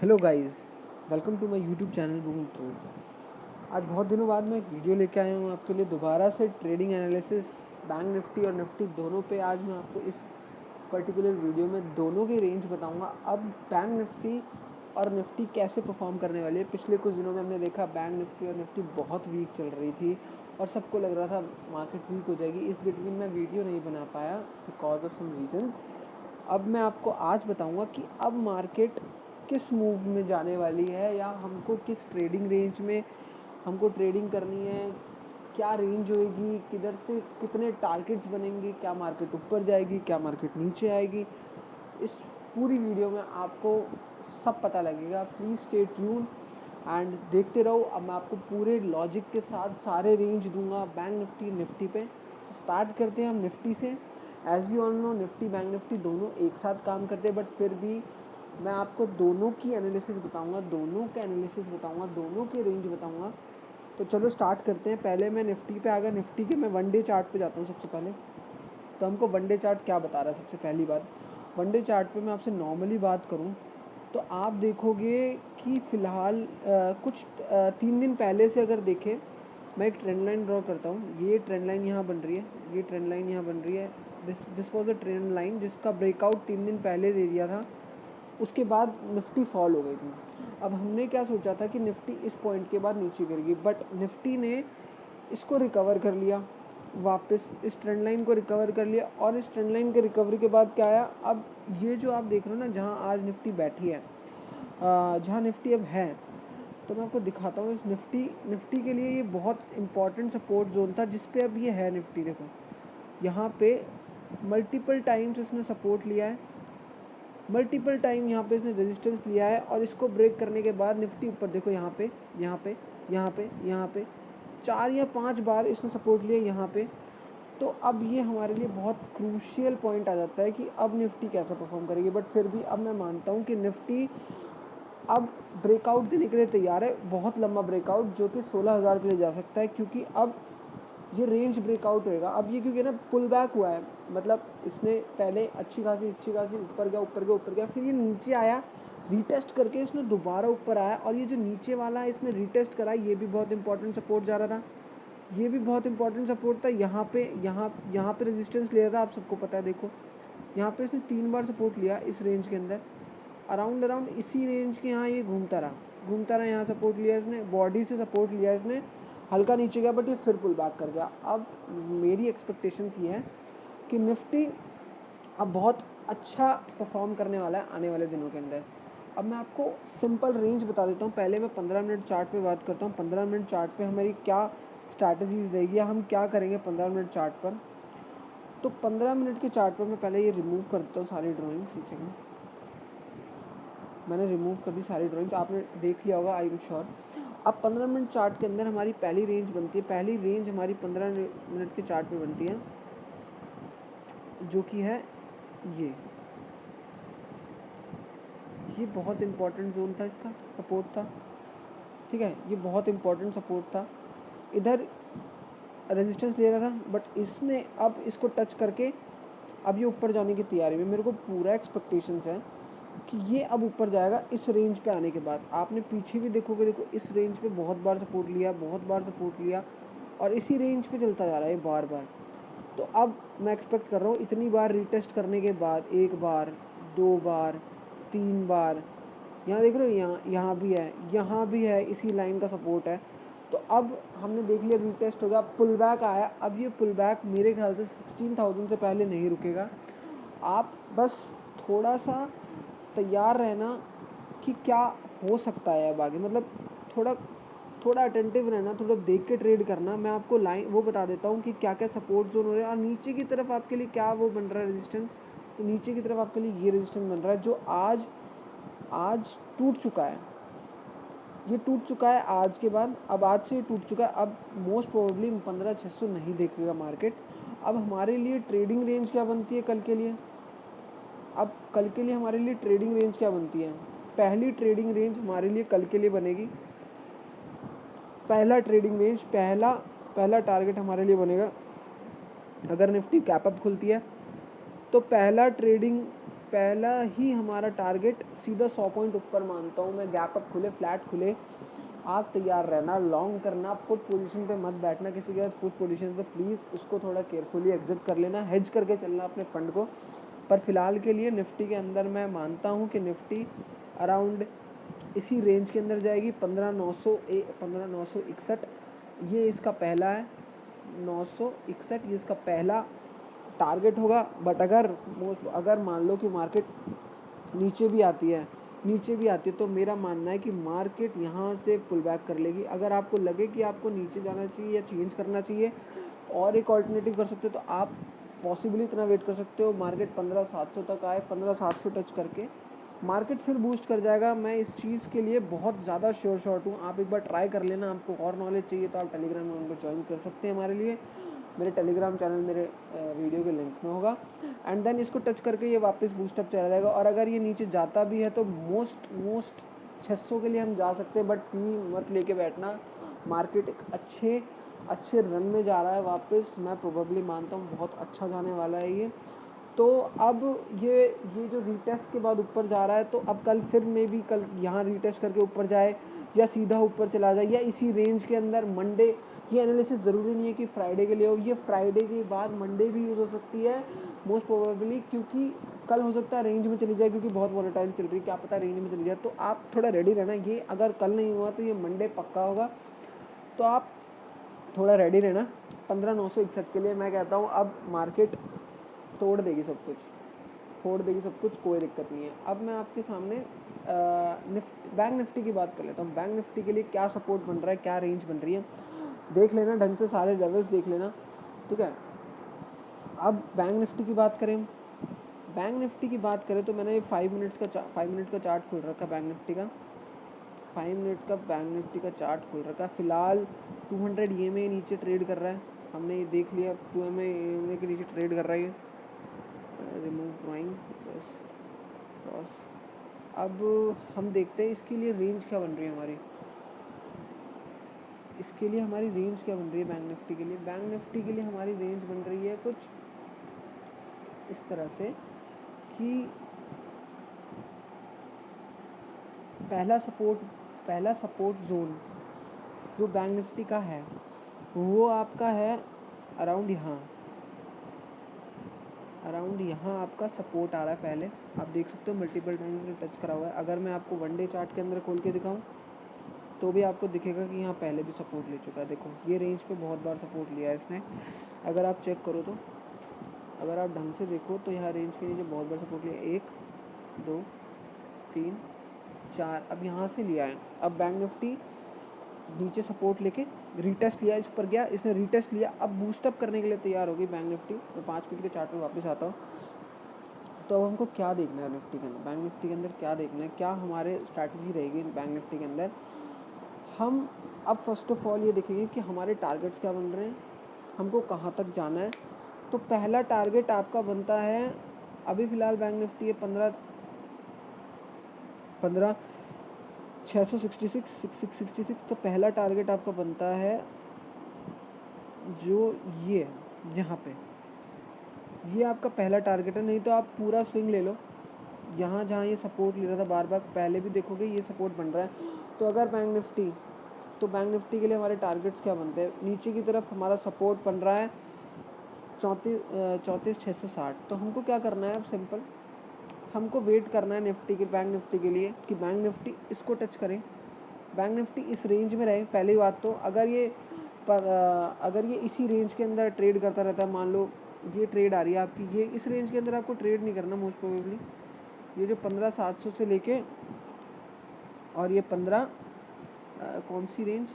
Hello guys, welcome to my YouTube channel booming trades. आज बहुत दिनों बाद मैं एक वीडियो लेके आया हूँ आपके लिए दोबारा से ट्रेडिंग एनालिसिस बैंक निफ्टी और निफ्टी दोनों पे। आज मैं आपको इस पर्टिकुलर वीडियो में दोनों की रेंज बताऊँगा। अब बैंक निफ्टी और निफ्टी कैसे परफॉर्म करने वाली है। पिछले कुछ दिनों में हमने देखा बैंक निफ्टी और निफ्टी बहुत वीक चल रही थी और सबको लग रहा था मार्केट वीक हो जाएगी। इस बिटवीन मैं वीडियो नहीं बना पाया बिकॉज ऑफ सम रीजंस। अब मैं आपको आज बताऊंगा कि अब मार्केट किस मूव में जाने वाली है या हमको किस ट्रेडिंग रेंज में हमको ट्रेडिंग करनी है, क्या रेंज होएगी, किधर से कितने टारगेट्स बनेंगे, क्या मार्केट ऊपर जाएगी, क्या मार्केट नीचे आएगी। इस पूरी वीडियो में आपको सब पता लगेगा। प्लीज़ स्टे ट्यून एंड देखते रहो। अब मैं आपको पूरे लॉजिक के साथ सारे रेंज दूंगा बैंक निफ्टी निफ्टी पे। स्टार्ट करते हैं हम निफ्टी से। As you all know, nifty bank nifty दोनों एक साथ काम करते हैं, बट फिर भी मैं आपको दोनों की एनालिसिस बताऊंगा, दोनों के एनालिसिस बताऊंगा, दोनों के रेंज बताऊंगा। तो चलो स्टार्ट करते हैं। पहले मैं निफ्टी पे आ गया। निफ्टी के मैं वन डे चार्ट पे जाता हूँ सबसे पहले। तो हमको वन डे चार्ट क्या बता रहा है। सबसे पहली बात, वन डे चार्ट पे मैं आपसे नॉर्मली बात करूँ तो आप देखोगे कि फ़िलहाल कुछ 3 दिन पहले से अगर देखें, मैं एक ट्रेंड लाइन ड्रॉ करता हूँ। ये ट्रेंड लाइन यहाँ बन रही है, ये ट्रेंड लाइन यहाँ बन रही है। This was a trend line जिसका ब्रेकआउट 3 दिन पहले दे दिया था। उसके बाद निफ्टी फॉल हो गई थी। अब हमने क्या सोचा था कि निफ्टी इस पॉइंट के बाद नीचे गिरेगी, बट निफ्टी ने इसको रिकवर कर लिया, वापस इस ट्रेंड लाइन को रिकवर कर लिया। और इस ट्रेंड लाइन के रिकवरी के बाद क्या आया, अब ये जो आप देख रहे हो ना, जहाँ आज निफ्टी बैठी है, जहाँ निफ्टी अब है, तो मैं आपको दिखाता हूँ। इस निफ्टी के लिए ये बहुत इंपॉर्टेंट सपोर्ट जोन था जिस पे अब ये है। निफ्टी देखो, यहाँ पे मल्टीपल टाइम्स इसने सपोर्ट लिया है, मल्टीपल टाइम यहाँ पे इसने रेजिस्टेंस लिया है, और इसको ब्रेक करने के बाद निफ्टी ऊपर देखो, यहाँ पे यहाँ पे यहाँ पे यहाँ पे 4 या 5 बार इसने सपोर्ट लिया यहाँ पे। तो अब ये हमारे लिए बहुत क्रूशियल पॉइंट आ जाता है कि अब निफ्टी कैसा परफॉर्म करेगी। बट फिर भी अब मैं मानता हूँ कि निफ्टी अब ब्रेकआउट देने के लिए तैयार है, बहुत लंबा ब्रेकआउट जो कि 16,000 के लिए जा सकता है, क्योंकि अब ये रेंज ब्रेकआउट होएगा। अब ये क्योंकि ना पुल बैक हुआ है, मतलब इसने पहले अच्छी खासी ऊपर गया, फिर ये नीचे आया, रीटेस्ट करके इसने दोबारा ऊपर आया, और ये जो नीचे वाला है इसने रीटेस्ट करा। ये भी बहुत इंपॉर्टेंट सपोर्ट जा रहा था, ये भी बहुत इंपॉर्टेंट सपोर्ट था। यहाँ पे रेजिस्टेंस ले रहा था, आप सबको पता है। देखो यहाँ पे इसने 3 बार सपोर्ट लिया इस रेंज के अंदर, अराउंड इसी रेंज के यहाँ ये घूमता रहा। यहाँ सपोर्ट लिया इसने, बॉडी से सपोर्ट लिया इसने, हल्का नीचे गया, बट ये फिर पुल बैक कर गया। अब मेरी एक्सपेक्टेशंस ये है कि निफ्टी अब बहुत अच्छा परफॉर्म करने वाला है आने वाले दिनों के अंदर। अब मैं आपको सिंपल रेंज बता देता हूँ। पहले मैं 15 मिनट चार्ट पे बात करता हूँ। 15 मिनट चार्ट पे हमारी क्या स्ट्रैटेजीज रहेगी या हम क्या करेंगे 15 मिनट चार्ट पर। तो 15 मिनट के चार्ट पर मैं पहले ये रिमूव कर देता हूँ सारी ड्राइंग्स। एक सेकेंड, मैंने रिमूव कर दी सारी ड्राइंग्स, आपने देख लिया होगा आई एम श्योर। अब 15 मिनट चार्ट के अंदर हमारी पहली रेंज बनती है। पहली रेंज हमारी 15 मिनट के चार्ट पे बनती है, जो कि है ये बहुत इंपॉर्टेंट जोन था, इसका सपोर्ट था। ठीक है, ये बहुत इंपॉर्टेंट सपोर्ट था। इधर रेजिस्टेंस ले रहा था, बट इसने अब इसको टच करके अब ये ऊपर जाने की तैयारी में। मेरे को पूरा एक्सपेक्टेशंस है कि ये अब ऊपर जाएगा इस रेंज पे आने के बाद। आपने पीछे भी देखोगे, देखो इस रेंज पे बहुत बार सपोर्ट लिया, और इसी रेंज पे चलता जा रहा है बार बार। तो अब मैं एक्सपेक्ट कर रहा हूँ इतनी बार रीटेस्ट करने के बाद, 1 बार, 2 बार, 3 बार, यहाँ देख रहे हो, यहाँ भी है, इसी लाइन का सपोर्ट है। तो अब हमने देख लिया रीटेस्ट हो गया, पुल बैक आया। अब ये पुल बैक मेरे ख्याल से 16,000 से पहले नहीं रुकेगा। आप बस थोड़ा सा तैयार रहना कि क्या हो सकता है अब आगे, मतलब थोड़ा अटेंटिव रहना, थोड़ा देख के ट्रेड करना। मैं आपको लाइन वो बता देता हूँ कि क्या क्या सपोर्ट जोन हो रहे हैं, और नीचे की तरफ आपके लिए क्या वो बन रहा है रेजिस्टेंस। तो नीचे की तरफ आपके लिए ये रेजिस्टेंस बन रहा है, जो आज टूट चुका है। ये टूट चुका है आज के बाद, अब आज से ये टूट चुका है। अब मोस्ट प्रोबेबली 15,600 नहीं देखेगा मार्केट। अब हमारे लिए ट्रेडिंग रेंज क्या बनती है कल के लिए। अब कल के लिए हमारे लिए ट्रेडिंग रेंज क्या बनती है। पहली ट्रेडिंग रेंज हमारे लिए कल के लिए बनेगी, पहला ट्रेडिंग रेंज, पहला टारगेट हमारे लिए बनेगा, अगर निफ्टी कैप अप खुलती है तो पहला ट्रेडिंग पहला ही हमारा टारगेट सीधा 100 पॉइंट ऊपर मानता हूँ मैं। गैप अप खुले, फ्लैट खुले, आप तैयार रहना, लॉन्ग करना, पुट पोजीशन पे मत बैठना किसी के साथ। पुट पोजीशन पे प्लीज़ उसको थोड़ा केयरफुली एग्जिट कर लेना, हेज करके चलना अपने फंड को। पर फिलहाल के लिए निफ्टी के अंदर मैं मानता हूँ कि निफ्टी अराउंड इसी रेंज के अंदर जाएगी, 15,961 ये इसका पहला है, 961 ये इसका पहला टारगेट होगा। बट अगर मान लो कि मार्केट नीचे भी आती है तो मेरा मानना है कि मार्केट यहाँ से पुल बैक कर लेगी। अगर आपको लगे कि आपको नीचे जाना चाहिए या चेंज करना चाहिए और एक ऑल्टरनेटिव कर सकते हो तो आप पॉसिबली इतना वेट कर सकते हो, मार्केट 15,700 तक आए, 15,700 टच करके मार्केट फिर बूस्ट कर जाएगा। मैं इस चीज़ के लिए बहुत ज़्यादा श्योर शॉट हूँ। आप एक बार ट्राई कर लेना। आपको और नॉलेज चाहिए तो आप टेलीग्राम में उनको ज्वाइन कर सकते हैं हमारे लिए। मेरे टेलीग्राम चैनल मेरे वीडियो के लिंक में होगा। एंड देन इसको टच करके ये वापस बूस्टअप चला जाएगा। और अगर ये नीचे जाता भी है तो मोस्ट 600 के लिए हम जा सकते हैं, बट मत लेके बैठना। मार्केट एक अच्छे रन में जा रहा है वापस। मैं प्रोबेबली मानता हूँ बहुत अच्छा जाने वाला है ये। तो अब ये जो रीटेस्ट के बाद ऊपर जा रहा है, तो अब कल फिर में भी कल यहाँ रीटेस्ट करके ऊपर जाए या सीधा ऊपर चला जाए या इसी रेंज के अंदर मंडे। ये एनालिसिस ज़रूरी नहीं है कि फ्राइडे के लिए हो, ये फ्राइडे के बाद मंडे भी यूज़ हो सकती है मोस्ट प्रोबेबली, क्योंकि कल हो सकता है रेंज में चली जाए, क्योंकि बहुत वॉलेटाइल चल रही है, क्या पता रेंज में चली जाए। तो आप थोड़ा रेडी रहना। ये अगर कल नहीं हुआ तो ये मंडे पक्का होगा, तो आप थोड़ा रेडी रहना। 15,961 के लिए मैं कहता हूँ अब मार्केट तोड़ देगी सब कुछ, फोड़ देगी सब कुछ, कोई दिक्कत नहीं है। अब मैं आपके सामने बैंक निफ्टी की बात कर लेता हूँ। बैंक निफ्टी के लिए क्या सपोर्ट बन रहा है, क्या रेंज बन रही है, देख लेना ढंग से, सारे लेवल्स देख लेना, ठीक है। अब बैंक निफ्टी की बात करें, तो मैंने 5 मिनट का चार्ट खोल रखा है बैंक निफ्टी का। 5 मिनट का बैंक निफ्टी का चार्ट खोल रखा है। फिलहाल 200 EMA नीचे ट्रेड कर रहा है, हमने ये देख लिया। 200 EMA के नीचे ट्रेड कर रहा है ये। रिमूव ड्राइंग बस। अब हम देखते हैं इसके लिए रेंज क्या बन रही है हमारी। बैंक निफ्टी के लिए हमारी रेंज बन रही है कुछ इस तरह से कि पहला सपोर्ट जोन जो बैंक निफ्टी का है वो आपका है अराउंड यहाँ आपका सपोर्ट आ रहा है। पहले आप देख सकते हो मल्टीपल टाइम्स टच करा हुआ है। अगर मैं आपको वन डे चार्ट के अंदर खोल के दिखाऊं तो भी आपको दिखेगा कि यहाँ पहले भी सपोर्ट ले चुका है। देखो ये रेंज पे बहुत बार सपोर्ट लिया है इसने। अगर आप चेक करो तो, अगर आप ढंग से देखो तो यहाँ रेंज के नीचे बहुत बार सपोर्ट लिया, 1 2 3 4, अब यहाँ से लिया है। अब बैंक निफ्टी नीचे सपोर्ट लेके रीटेस्ट लिया, इस पर गया, इसने रीटेस्ट लिया, अब बूस्टअप करने के लिए तैयार होगी बैंक निफ्टी। मैं 5 मिनट के चार्ट पे वापस आता हूँ। तो अब हमको क्या देखना है निफ्टी के अंदर, बैंक निफ्टी के अंदर क्या देखना है, क्या हमारे स्ट्रैटेजी रहेगी बैंक निफ्टी के अंदर। हम अब फर्स्ट ऑफ ऑल ये देखेंगे कि हमारे टारगेट्स क्या बन रहे हैं, हमको कहाँ तक जाना है। तो पहला टारगेट आपका बनता है, अभी फ़िलहाल बैंक निफ्टी है 666, तो पहला टारगेट आपका बनता है जो ये यहाँ पे, ये आपका पहला टारगेट है। नहीं तो आप पूरा स्विंग ले लो, यहाँ जहाँ ये सपोर्ट ले रहा था बार बार, पहले भी देखोगे ये सपोर्ट बन रहा है। तो अगर बैंक निफ्टी के लिए हमारे टारगेट्स क्या बनते हैं, नीचे की तरफ हमारा सपोर्ट बन रहा है 34,660। तो हमको क्या करना है, अब सिंपल, हमको वेट करना है बैंक निफ्टी के लिए कि बैंक निफ्टी इसको टच करें, बैंक निफ्टी इस रेंज में रहे। पहली बात तो अगर ये इसी रेंज के अंदर ट्रेड करता रहता है, मान लो ये ट्रेड आ रही है आपकी, ये इस रेंज के अंदर आपको ट्रेड नहीं करना मोस्ट प्रोबेबली। ये जो 15,700 से लेके और ये 15 कौन सी रेंज,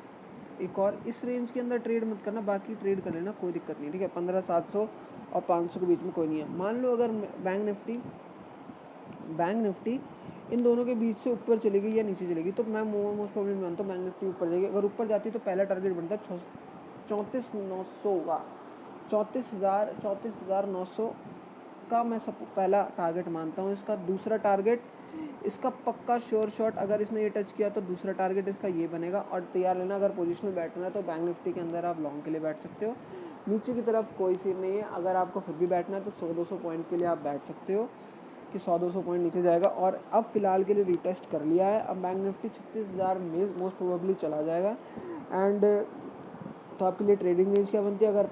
एक और इस रेंज के अंदर ट्रेड मत करना, बाकी ट्रेड कर लेना, कोई दिक्कत नहीं, ठीक है। 15,700 और 500 के बीच में कोई नहीं है। मान लो अगर बैंक निफ्टी इन दोनों के बीच से ऊपर चलेगी या नीचे चलेगी, तो मैं मोस्ट प्रोबेबली मानता हूँ बैंक निफ्टी ऊपर जाएगी। अगर ऊपर जाती है तो पहला टारगेट बनता है 34,900 का, 34,900 का मैं सब पहला टारगेट मानता हूँ इसका। दूसरा टारगेट इसका पक्का श्योर शॉट, अगर इसने ये टच किया तो दूसरा टारगेट इसका ये बनेगा। और तैयार लेना, अगर पोजीशन में बैठना है तो बैंक निफ्टी के अंदर आप लॉन्ग के लिए बैठ सकते हो। नीचे की तरफ कोई सीन नहीं है, अगर आपको फिर भी बैठना है तो 100-200 पॉइंट के लिए आप बैठ सकते हो। कि 100-200 पॉइंट नीचे जाएगा, और अब फ़िलहाल के लिए रीटेस्ट कर लिया है। अब बैंक निफ्टी 36,000 में मोस्ट प्रोबेबली चला जाएगा। एंड तो आपके लिए ट्रेडिंग रेंज क्या बनती है, अगर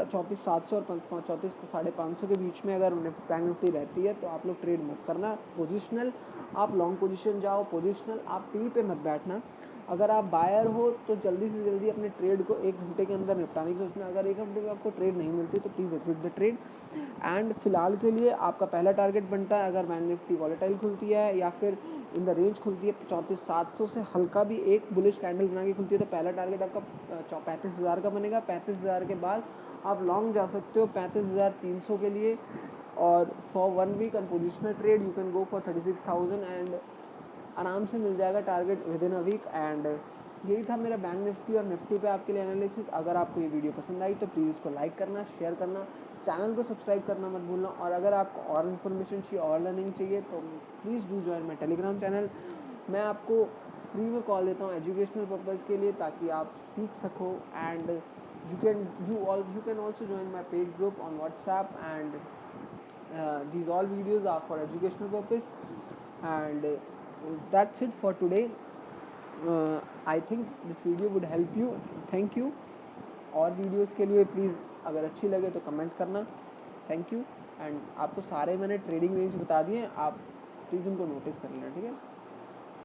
34,700 और 34,550 के बीच में अगर बैंक निफ्टी रहती है तो आप लोग ट्रेड मत करना। पोजिशनल आप लॉन्ग पोजीशन जाओ, पोजिशनल आप पी पे मत बैठना। अगर आप बायर हो तो जल्दी से जल्दी अपने ट्रेड को 1 घंटे के अंदर निपटाने की सोचना। अगर 1 घंटे में आपको ट्रेड नहीं मिलती तो please exit the trade. And फिलहाल के लिए आपका पहला टारगेट बनता है, अगर बैंक निफ्टी वॉलेटाइल खुलती है या फिर इन द रेंज खुलती है 34,700 से हल्का भी एक बुलिश कैंडल बना के खुलती है, तो पहला टारगेट आपका 35,000 का बनेगा। 35,000 के बाद आप लॉन्ग जा सकते हो 35,300 के लिए, और for 1 week on positional trade you can go for 36,000 and आराम से मिल जाएगा target within a week. And यही था मेरा बैंक निफ्टी और निफ्टी पे आपके लिए एनालिसिस। अगर आपको ये वीडियो पसंद आई तो प्लीज़ इसको लाइक करना, शेयर करना, चैनल को सब्सक्राइब करना मत भूलना। और अगर आपको और इन्फॉर्मेशन चाहिए और लर्निंग चाहिए तो please do join my Telegram channel. मैं आपको फ्री में कॉल देता हूँ एजुकेशनल पर्पज़ के लिए, ताकि आप सीख सको। And you can also join my paid group on WhatsApp. And these all videos are for educational purpose. And that's it for today. I think this video would help you. Thank you. और videos के लिए please अगर अच्छी लगे तो comment करना। Thank you. And आपको सारे मैंने ट्रेडिंग रेंज बता दिए, आप प्लीज़ उनको नोटिस कर लेना, ठीक है।